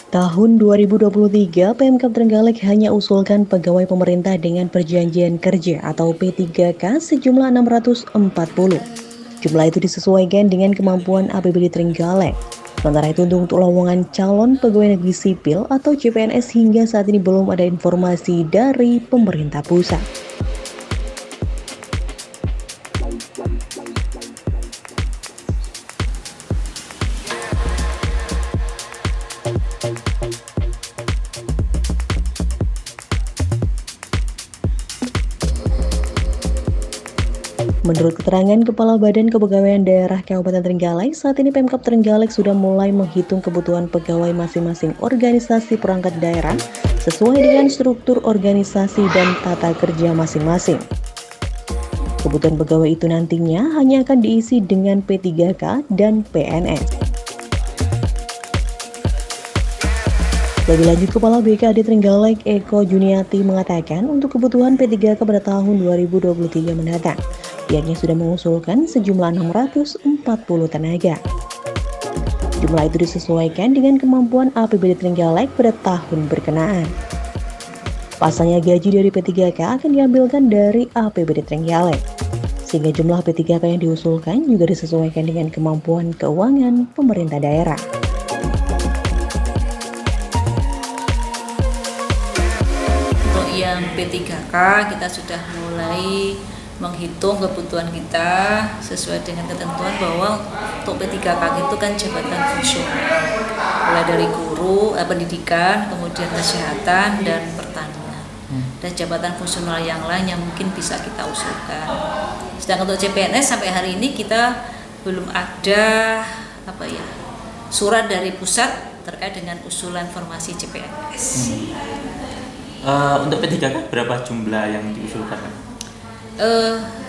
Tahun 2023, Pemkab Trenggalek hanya usulkan pegawai pemerintah dengan perjanjian kerja atau P3K sejumlah 640. Jumlah itu disesuaikan dengan kemampuan APBD Trenggalek. Sementara itu untuk lowongan calon pegawai negeri sipil atau CPNS hingga saat ini belum ada informasi dari pemerintah pusat. Menurut keterangan Kepala Badan Kepegawaian Daerah Kabupaten Trenggalek, saat ini Pemkab Trenggalek sudah mulai menghitung kebutuhan pegawai masing-masing organisasi perangkat daerah sesuai dengan struktur organisasi dan tata kerja masing-masing. Kebutuhan pegawai itu nantinya hanya akan diisi dengan P3K dan PNS. Lebih lanjut, Kepala BKD Trenggalek Eko Juniati mengatakan untuk kebutuhan P3K pada tahun 2023 mendatang, pihaknya sudah mengusulkan sejumlah 640 tenaga. Jumlah itu disesuaikan dengan kemampuan APBD Trenggalek pada tahun berkenaan. Pasalnya gaji dari P3K akan diambilkan dari APBD Trenggalek, sehingga jumlah P3K yang diusulkan juga disesuaikan dengan kemampuan keuangan pemerintah daerah. Untuk yang P3K kita sudah mulai menghitung kebutuhan kita sesuai dengan ketentuan bahwa untuk P3K itu kan jabatan fungsional, mulai dari guru, pendidikan, kemudian kesehatan dan pertanian, dan jabatan fungsional yang lain yang mungkin bisa kita usulkan. Sedangkan untuk CPNS sampai hari ini kita belum ada surat dari pusat terkait dengan usulan formasi CPNS. Untuk P3K berapa jumlah yang diusulkan?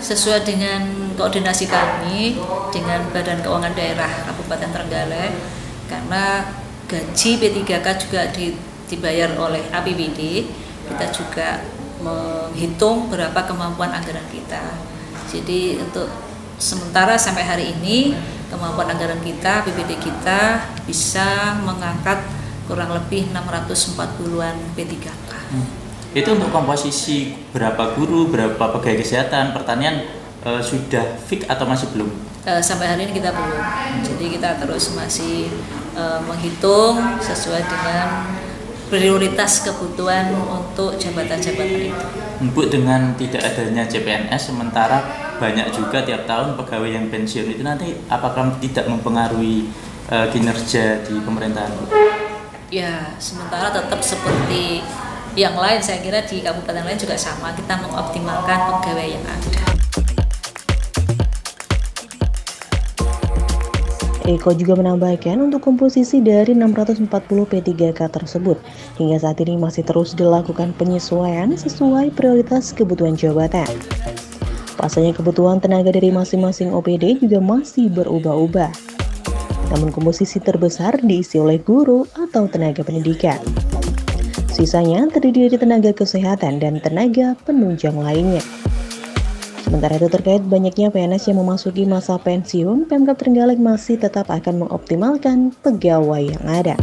Sesuai dengan koordinasi kami dengan Badan Keuangan Daerah Kabupaten Trenggalek, karena gaji P3K juga dibayar oleh APBD, kita juga menghitung berapa kemampuan anggaran kita. Jadi untuk sementara sampai hari ini kemampuan anggaran kita, APBD kita bisa mengangkat kurang lebih 640-an P3K. Itu untuk komposisi berapa guru, berapa pegawai kesehatan, pertanian sudah fix atau masih belum? Sampai hari ini kita belum. Jadi kita terus masih menghitung sesuai dengan prioritas kebutuhan untuk jabatan-jabatan itu. Bu, dengan tidak adanya CPNS, sementara banyak juga tiap tahun pegawai yang pensiun, itu nanti apakah tidak mempengaruhi kinerja di pemerintahan? Ya, sementara tetap seperti yang lain, saya kira di kabupaten lain juga sama, kita mengoptimalkan pegawai yang ada. Eko juga menambahkan untuk komposisi dari 640 P3K tersebut, hingga saat ini masih terus dilakukan penyesuaian sesuai prioritas kebutuhan jabatan. Pasalnya kebutuhan tenaga dari masing-masing OPD juga masih berubah-ubah. Namun komposisi terbesar diisi oleh guru atau tenaga pendidikan. Sisanya terdiri dari tenaga kesehatan dan tenaga penunjang lainnya. Sementara itu terkait banyaknya PNS yang memasuki masa pensiun, Pemkab Trenggalek masih tetap akan mengoptimalkan pegawai yang ada.